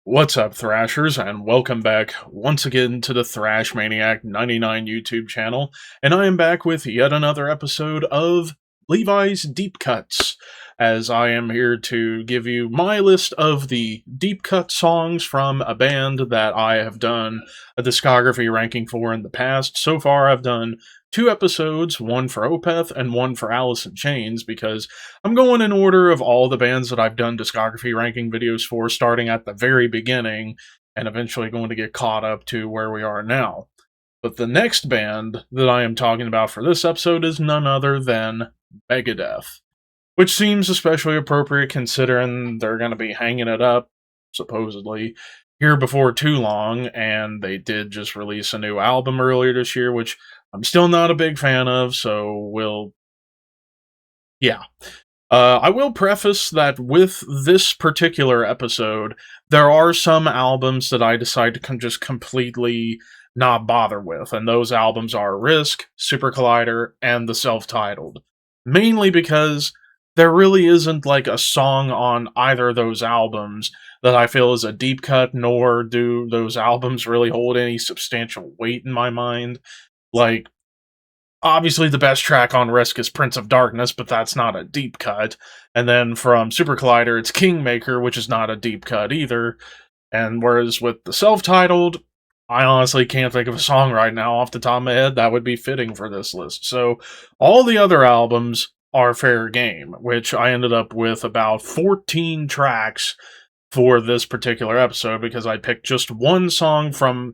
What's up, Thrashers, and welcome back once again to the Thrash Maniac 99 YouTube channel, and I am back with yet another episode of Levi's Deep Cuts, as I am here to give you my list of the deep cut songs from a band that I have done a discography ranking for in the past. So far, I've done two episodes, one for Opeth and one for Alice in Chains, because I'm going in order of all the bands that I've done discography ranking videos for, starting at the very beginning, and eventually going to get caught up to where we are now. But the next band that I am talking about for this episode is none other than Megadeth, which seems especially appropriate considering they're going to be hanging it up, supposedly, here before too long, and they did just release a new album earlier this year, which I'm still not a big fan of, so yeah. I will preface that with this particular episode, there are some albums that I decide to just completely not bother with, and those albums are Risk, Super Collider, and the self-titled. Mainly because there really isn't like a song on either of those albums that I feel is a deep cut, nor do those albums really hold any substantial weight in my mind. Like, obviously the best track on Risk is Prince of Darkness, but that's not a deep cut. And then from Super Collider, it's Kingmaker, which is not a deep cut either. And whereas with the self-titled, I honestly can't think of a song right now off the top of my head that would be fitting for this list. So all the other albums are fair game, which I ended up with about 14 tracks for this particular episode because I picked just one song from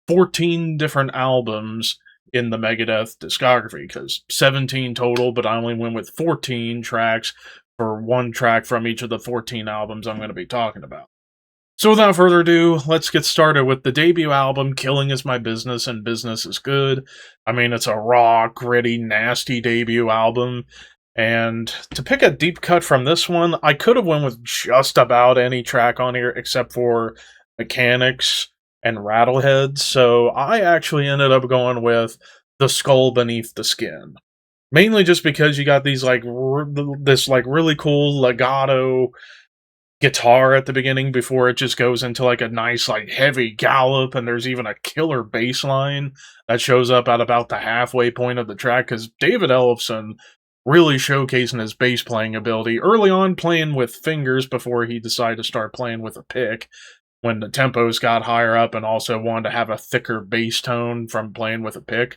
14 different albums in the Megadeth discography, because 17 total, but I only went with 14 tracks for one track from each of the 14 albums I'm going to be talking about. So without further ado, let's get started with the debut album, Killing Is My Business and Business Is Good. I mean, it's a raw, gritty, nasty debut album, and to pick a deep cut from this one, I could have went with just about any track on here except for Mechanics and Rattlehead, so I actually ended up going with The Skull Beneath the Skin. Mainly just because you got these this really cool legato guitar at the beginning before it just goes into like a nice like heavy gallop, and there's even a killer bass line that shows up at about the halfway point of the track, because David Ellefson really showcasing his bass playing ability early on, playing with fingers before he decided to start playing with a pick when the tempos got higher up, and also wanted to have a thicker bass tone from playing with a pick.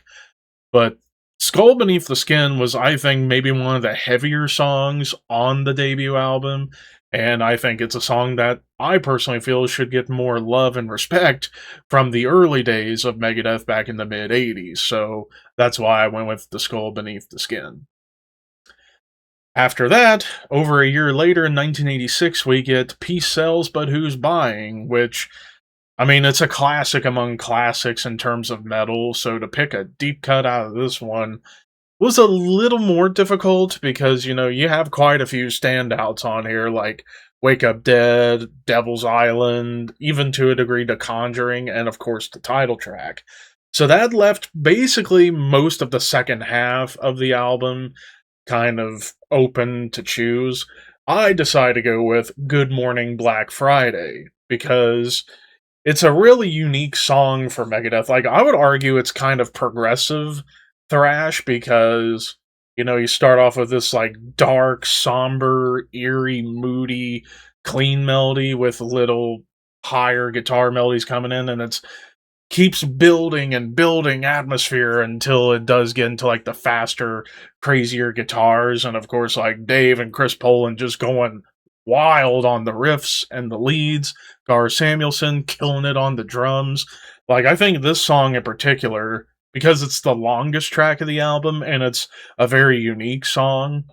But Skull Beneath the Skin was, I think, maybe one of the heavier songs on the debut album, and I think it's a song that I personally feel should get more love and respect from the early days of Megadeth back in the mid-80s, so that's why I went with The Skull Beneath the Skin. After that, over a year later in 1986, we get Peace Sells But Who's Buying, which, I mean, it's a classic among classics in terms of metal, so to pick a deep cut out of this one was a little more difficult because, you have quite a few standouts on here, like Wake Up Dead, Devil's Island, even to a degree The Conjuring, and of course the title track. So that left basically most of the second half of the album kind of open to choose. I decided to go with Good Morning Black Friday because it's a really unique song for Megadeth. Like, I would argue it's kind of progressive thrash because, you start off with this, like, dark, somber, eerie, moody, clean melody with little higher guitar melodies coming in, and it's keeps building and building atmosphere until it does get into like the faster, crazier guitars, and of course like Dave and Chris Poland just going wild on the riffs and the leads, Gar Samuelson killing it on the drums. Like, I think this song in particular, because it's the longest track of the album and it's a very unique song,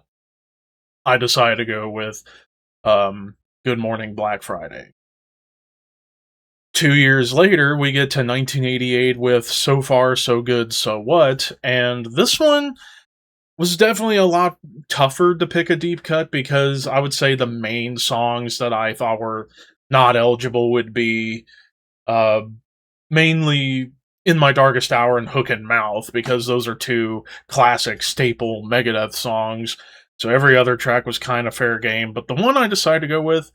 I decided to go with Good Morning Black Friday. 2 years later, we get to 1988 with So Far, So Good, So What, and this one was definitely a lot tougher to pick a deep cut because I would say the main songs that I thought were not eligible would be uh, mainly In My Darkest Hour and Hook and Mouth, because those are two classic staple Megadeth songs, so every other track was kind of fair game, but the one I decided to go with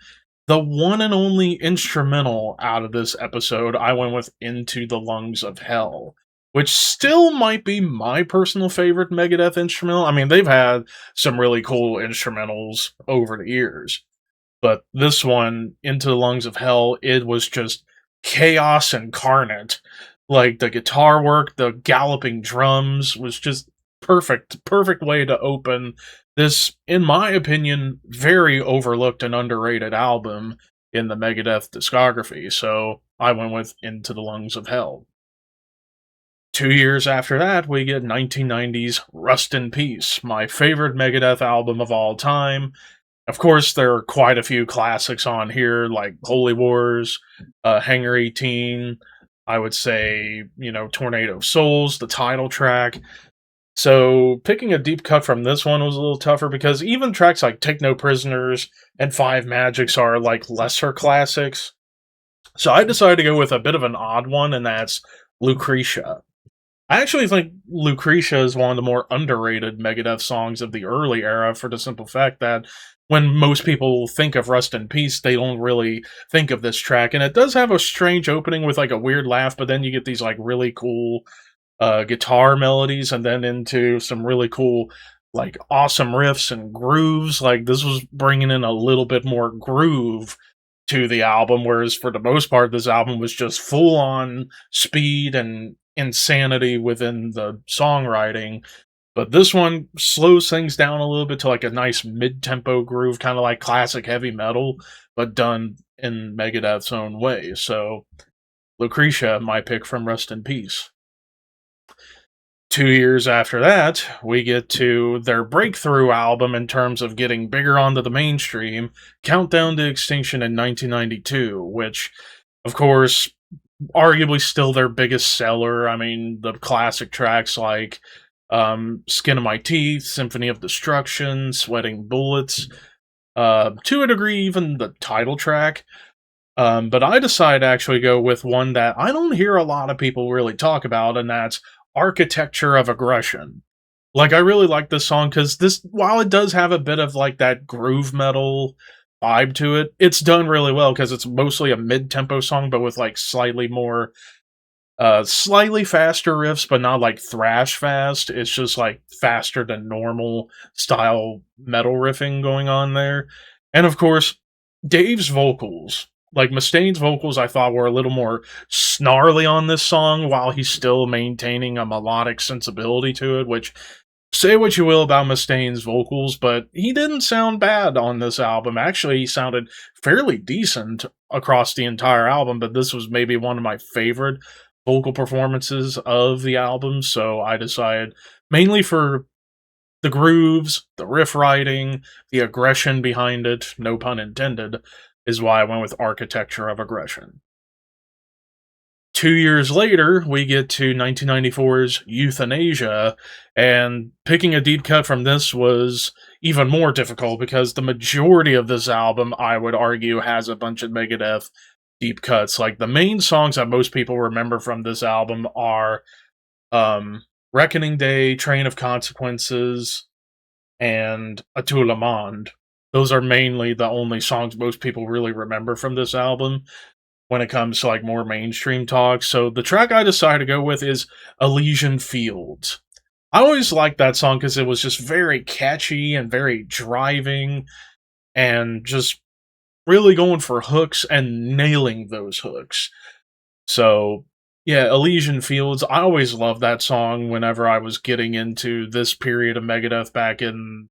The one and only instrumental out of this episode, I went with Into the Lungs of Hell, which still might be my personal favorite Megadeth instrumental. I mean, they've had some really cool instrumentals over the years, but this one, Into the Lungs of Hell, it was just chaos incarnate. Like the guitar work, the galloping drums was just perfect. Perfect way to open this, in my opinion, very overlooked and underrated album in the Megadeth discography. So I went with Into the Lungs of Hell. 2 years after that, we get 1990's Rust in Peace, my favorite Megadeth album of all time. Of course, there are quite a few classics on here, like Holy Wars, Hangar 18. I would say, Tornado of Souls, the title track. So picking a deep cut from this one was a little tougher because even tracks like Take No Prisoners and Five Magics are like lesser classics. So I decided to go with a bit of an odd one, and that's Lucretia. I actually think Lucretia is one of the more underrated Megadeth songs of the early era for the simple fact that when most people think of Rust in Peace, they don't really think of this track. And it does have a strange opening with like a weird laugh, but then you get these like really cool guitar melodies and then into some really cool, like awesome riffs and grooves. Like this was bringing in a little bit more groove to the album, whereas for the most part, this album was just full on speed and insanity within the songwriting. But this one slows things down a little bit to like a nice mid tempo groove, kind of like classic heavy metal, but done in Megadeth's own way. So, Lucretia, my pick from Rust in Peace. 2 years after that, we get to their breakthrough album in terms of getting bigger onto the mainstream, Countdown to Extinction in 1992, which, of course, arguably still their biggest seller. I mean, the classic tracks like Skin of My Teeth, Symphony of Destruction, Sweating Bullets, to a degree, even the title track. But I decided to actually go with one that I don't hear a lot of people really talk about, and that's Architecture of Aggression. Like, I really like this song because this, while it does have a bit of like that groove metal vibe to it, it's done really well because it's mostly a mid tempo song, but with like slightly faster riffs, but not like thrash fast. It's just like faster than normal style metal riffing going on there. And of course, Dave's vocals. Like Mustaine's vocals, I thought were a little more snarly on this song while he's still maintaining a melodic sensibility to it, which say what you will about Mustaine's vocals, but he didn't sound bad on this album. Actually, he sounded fairly decent across the entire album, but this was maybe one of my favorite vocal performances of the album, so I decided mainly for the grooves, the riff writing, the aggression behind it, no pun intended, is why I went with Architecture of Aggression. 2 years later, we get to 1994's Euthanasia, and picking a deep cut from this was even more difficult because the majority of this album, I would argue, has a bunch of Megadeth deep cuts. Like the main songs that most people remember from this album are Reckoning Day, Train of Consequences, and A Tout le Monde. Those are mainly the only songs most people really remember from this album when it comes to like more mainstream talk. So the track I decided to go with is Elysian Fields. I always liked that song because it was just very catchy and very driving and just really going for hooks and nailing those hooks. So, yeah, Elysian Fields, I always loved that song whenever I was getting into this period of Megadeth back in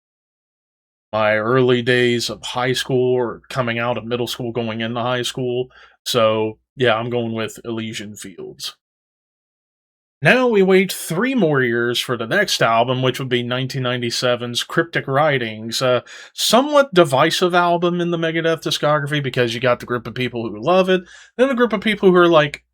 my early days of high school or coming out of middle school, going into high school. So, yeah, I'm going with Elysian Fields. Now we wait 3 more years for the next album, which would be 1997's Cryptic Writings, a somewhat divisive album in the Megadeth discography because you got the group of people who love it, then the group of people who are like,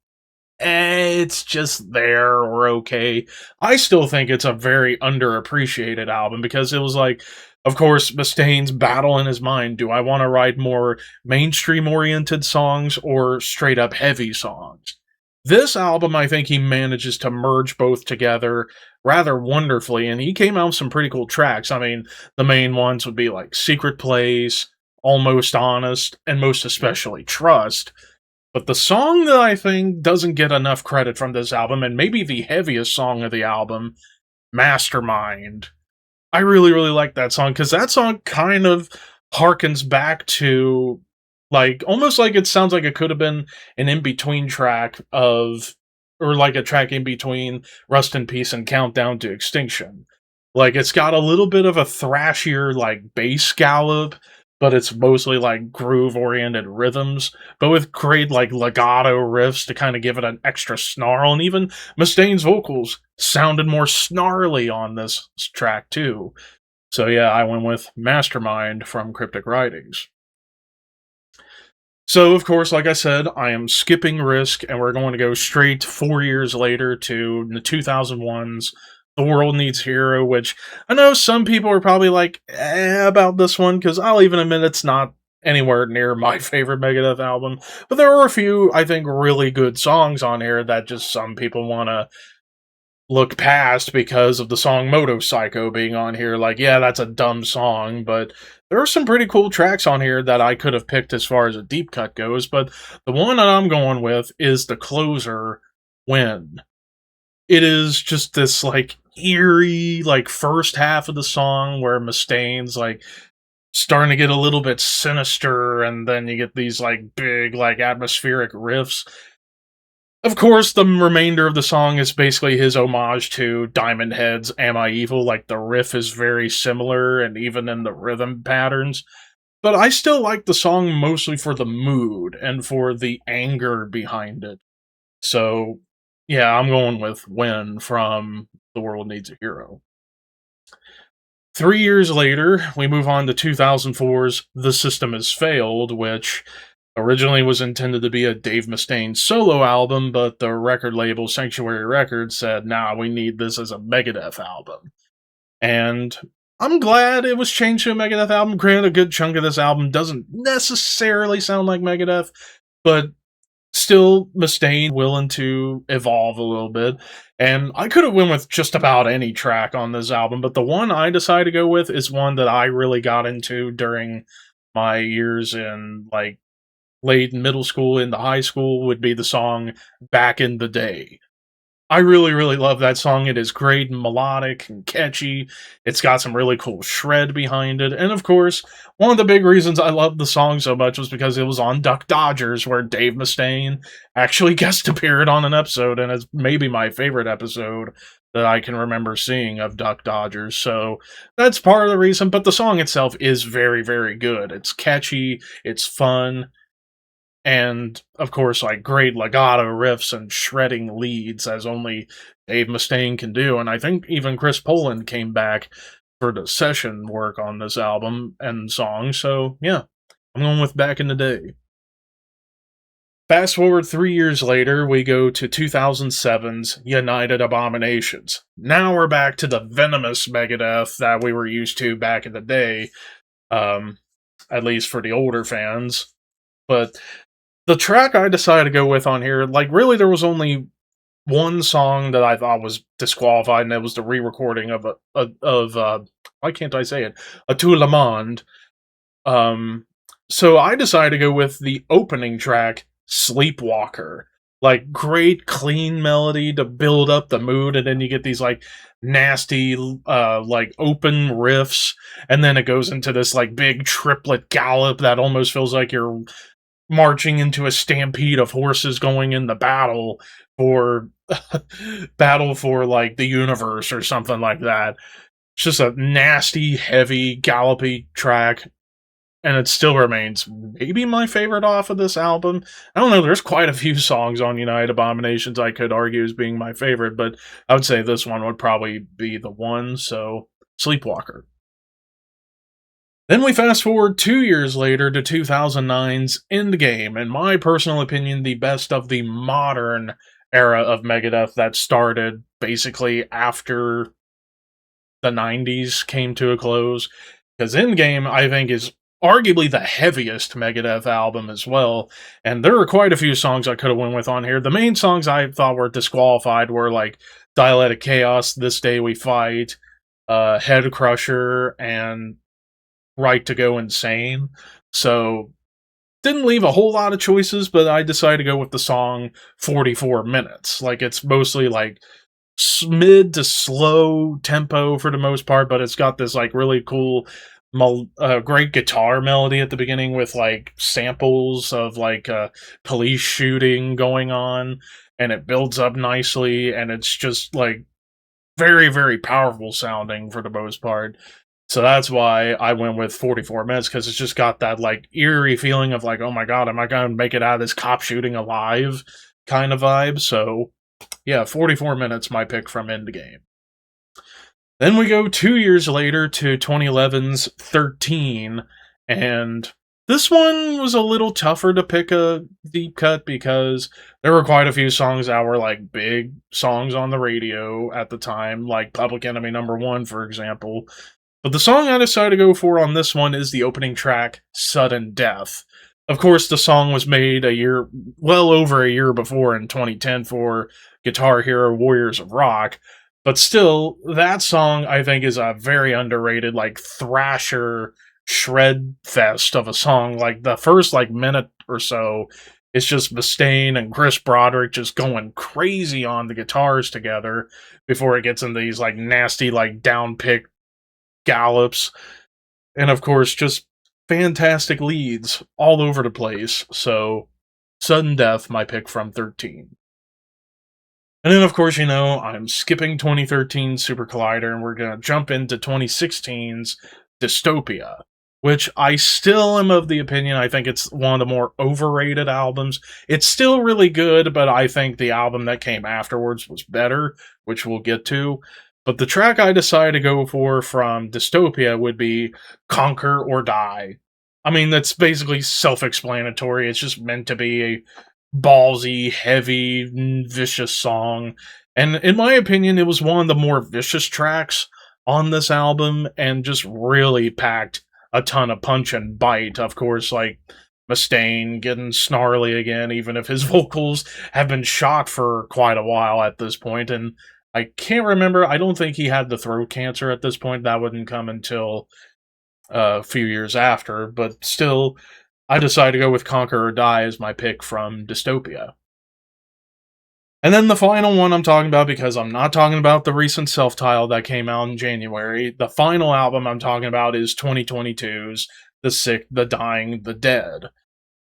it's just there or okay. I still think it's a very underappreciated album because it was like, of course, Mustaine's battle in his mind. Do I want to write more mainstream oriented songs or straight up heavy songs? This album, I think he manages to merge both together rather wonderfully, and he came out with some pretty cool tracks. I mean, the main ones would be like Secret Place, Almost Honest, and most especially Trust. But the song that I think doesn't get enough credit from this album, and maybe the heaviest song of the album, Mastermind. I really, really like that song because that song kind of harkens back to like almost like it sounds like it could have been an in between track of, or like a track in between Rust in Peace and Countdown to Extinction. Like it's got a little bit of a thrashier like bass gallop, but it's mostly like groove oriented rhythms, but with great like legato riffs to kind of give it an extra snarl. And even Mustaine's vocals sounded more snarly on this track too. So yeah, I went with Mastermind from Cryptic Writings. So, of course, like I said, I am skipping Risk, and we're going to go straight 4 years later to the 2001's The World Needs Hero, which I know some people are probably like, about this one, because I'll even admit it's not anywhere near my favorite Megadeth album. But there are a few, I think, really good songs on here that just some people want to look past because of the song Moto Psycho being on here. Like, yeah, that's a dumb song, but there are some pretty cool tracks on here that I could have picked as far as a deep cut goes. But the one that I'm going with is the closer, When. It is just this like eerie, like first half of the song where Mustaine's like starting to get a little bit sinister, and then you get these like big, like atmospheric riffs. Of course, the remainder of the song is basically his homage to Diamond Head's Am I Evil? Like, the riff is very similar, and even in the rhythm patterns. But I still like the song mostly for the mood and for the anger behind it. So, yeah, I'm going with When from The World Needs a Hero. 3 years later, we move on to 2004's The System Has Failed, which originally was intended to be a Dave Mustaine solo album, but the record label Sanctuary Records said, nah, we need this as a Megadeth album. And I'm glad it was changed to a Megadeth album. Granted, a good chunk of this album doesn't necessarily sound like Megadeth, but still Mustaine willing to evolve a little bit. And I could have went with just about any track on this album, but the one I decided to go with is one that I really got into during my years in like late middle school into high school, would be the song Back in the Day. I really, really love that song. It is great and melodic and catchy. It's got some really cool shred behind it. And of course, one of the big reasons I love the song so much was because it was on Duck Dodgers, where Dave Mustaine actually guest appeared on an episode, and it's maybe my favorite episode that I can remember seeing of Duck Dodgers. So that's part of the reason. But the song itself is very, very good. It's catchy, it's fun, and of course, like great legato riffs and shredding leads as only Dave Mustaine can do. And I think even Chris Poland came back for the session work on this album and song. So yeah, I'm going with Back in the Day. Fast forward 3 years later, we go to 2007's United Abominations. Now we're back to the venomous Megadeth that we were used to back in the day, um, at least for the older fans. But the track I decided to go with on here, like, really, there was only one song that I thought was disqualified, and it was the re-recording of why can't I say it? A Tout le Monde. So I decided to go with the opening track, Sleepwalker. Like, great, clean melody to build up the mood, and then you get these, like, nasty, like, open riffs, and then it goes into this, like, big triplet gallop that almost feels like you're marching into a stampede of horses going into for battle for like the universe or something like that. It's just a nasty, heavy, gallopy track, and it still remains maybe my favorite off of this album. I don't know, there's quite a few songs on United Abominations I could argue as being my favorite, but I would say this one would probably be the one, so Sleepwalker. Then we fast forward 2 years later to 2009's Endgame, in my personal opinion, the best of the modern era of Megadeth that started basically after the 90s came to a close. Because Endgame, I think, is arguably the heaviest Megadeth album as well, and there are quite a few songs I could have went with on here. The main songs I thought were disqualified were like Dialectic Chaos, This Day We Fight, Head Crusher, and Right to Go Insane. So didn't leave a whole lot of choices, but I decided to go with the song 44 Minutes. Like, it's mostly like mid to slow tempo for the most part, but it's got this like really cool, great guitar melody at the beginning with like samples of like police shooting going on, and it builds up nicely, and it's just like very, very powerful sounding for the most part. So that's why I went with 44 minutes, because it's just got that like eerie feeling of like, oh my god, am I gonna make it out of this cop shooting alive kind of vibe. So yeah, 44 minutes, my pick from Endgame. Then we go 2 years later to 2011's 13, and this one was a little tougher to pick a deep cut because there were quite a few songs that were like big songs on the radio at the time, like Public Enemy Number One, for example. But the song I decided to go for on this one is the opening track, Sudden Death. Of course, the song was made well over a year before in 2010 for Guitar Hero Warriors of Rock, but still, that song I think is a very underrated, like thrasher shred fest of a song. Like the first like minute or so, it's just Mustaine and Chris Broderick just going crazy on the guitars together before it gets into these like nasty like down pick gallops, and of course just fantastic leads all over the place. So Sudden Death, my pick from 13. And then, of course, I'm skipping 2013 Super Collider, and we're going to jump into 2016's Dystopia, which I still am of the opinion I think it's one of the more overrated albums. It's still really good, but I think the album that came afterwards was better, which we'll get to. But the track I decided to go for from Dystopia would be Conquer or Die. I mean, that's basically self-explanatory. It's just meant to be a ballsy, heavy, vicious song. And in my opinion, it was one of the more vicious tracks on this album and just really packed a ton of punch and bite. Of course, like Mustaine getting snarly again, even if his vocals have been shot for quite a while at this point. And I can't remember, I don't think he had the throat cancer at this point. That wouldn't come until a few years after, but still, I decided to go with Conquer or Die as my pick from Dystopia. And then the final one I'm talking about, because I'm not talking about the recent self-title that came out in January, the final album I'm talking about is 2022's The Sick, The Dying, The Dead.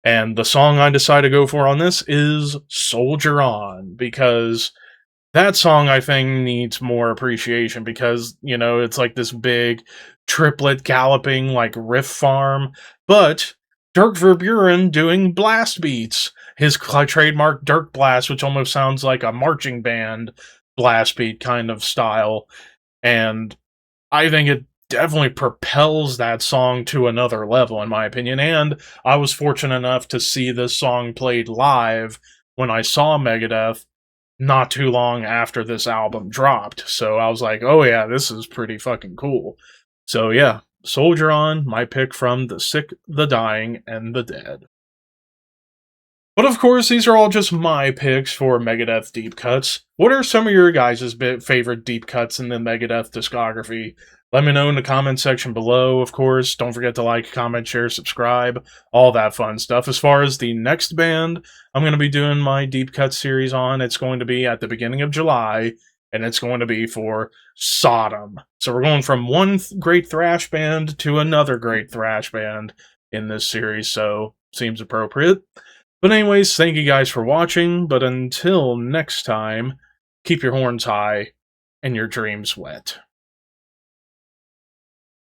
And the song I decided to go for on this is Soldier On, because that song I think needs more appreciation because, it's like this big triplet galloping like riff farm, but Dirk Verburen doing blast beats. His trademark Dirk blast, which almost sounds like a marching band blast beat kind of style. And I think it definitely propels that song to another level, in my opinion. And I was fortunate enough to see this song played live when I saw Megadeth not too long after this album dropped. So I was like, oh yeah, this is pretty fucking cool. So yeah, Soldier On, my pick from The Sick, The Dying, and The Dead. But of course, these are all just my picks for Megadeth deep cuts. What are some of your guys' favorite deep cuts in the Megadeth discography? Let me know in the comment section below, of course. Don't forget to like, comment, share, subscribe, all that fun stuff. As far as the next band I'm going to be doing my deep cut series on, it's going to be at the beginning of July, and it's going to be for Sodom. So we're going from one great thrash band to another great thrash band in this series, so seems appropriate. But anyways, thank you guys for watching, but until next time, keep your horns high and your dreams wet.